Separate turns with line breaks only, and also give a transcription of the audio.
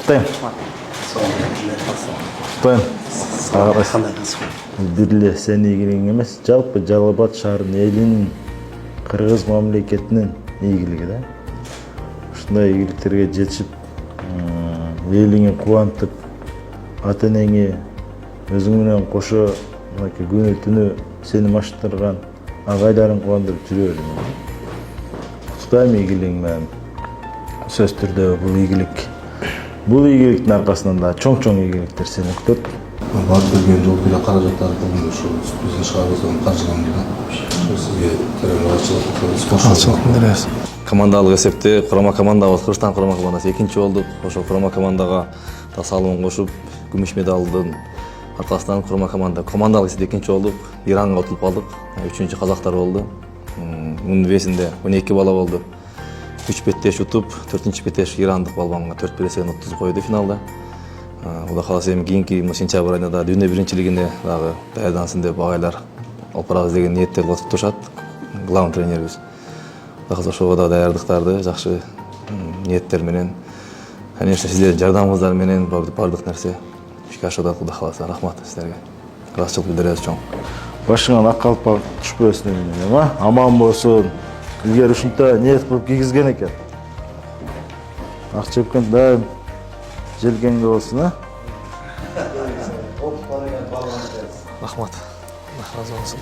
Құттықтаймын. Бірле сен игілігің емес, жалпы Жалал-Абад шаарынын элинин, кыргыз мамлекетинин ийгилиги да. Ушундай ийгиликтерге жетишип, элиңи кубантып, ата-энеңи өзүң менен кошо күнү түнү сени маштырган агайларың кубандырып жүрө бер. Куттуктайм ийгилигиң менен. Сөз түрдө бул ийгиликтин аркасынан да чоң ийгиликтер сени күтөт.
Барып келген жол кыйла каражаттар бүгүн ушу биздин шаарыбыздан каржыланган да. Сизге терең рахмат.
Командалык эсепте курама командабыз, Кыргызстан курама командасы экинчи болдук. Ошо курама командага салымын кошуп, күмүш медалдын аркасынан курама командалык эсепте экинчи болдук. Иранга утулуп калдык. 3-чү казактар болду. Мунун весинде 12 бала болду. 3 беттеш утуп, 4-чү беттеш ирандык балбанга 4-1 эсебинен утузуп койду финалда. Кудай кааласа эми кийинки сентябрь айында да дүйнө биринчилигине дагы даярдансын деп агайлар алып барабыз деген ниетте кылып турушат. Главный тренерибиз. Кудай кааласа ошого да даярдыктарды жакшы ниеттер менен, конечно, сиздердин жардамыңыздар менен бардык нерсе ишке ашат. Кудай кааласа рахмат сиздерге. Ыраазычылык билдиребиз чоң.
Башыңан ак калпак түшпөсүн эми, аман болсун. Илгери ушунта ниет кылып кийгизген экен. Акча өпкөн дайым желгенге болсун,
Рахмат. Алла разы болсун.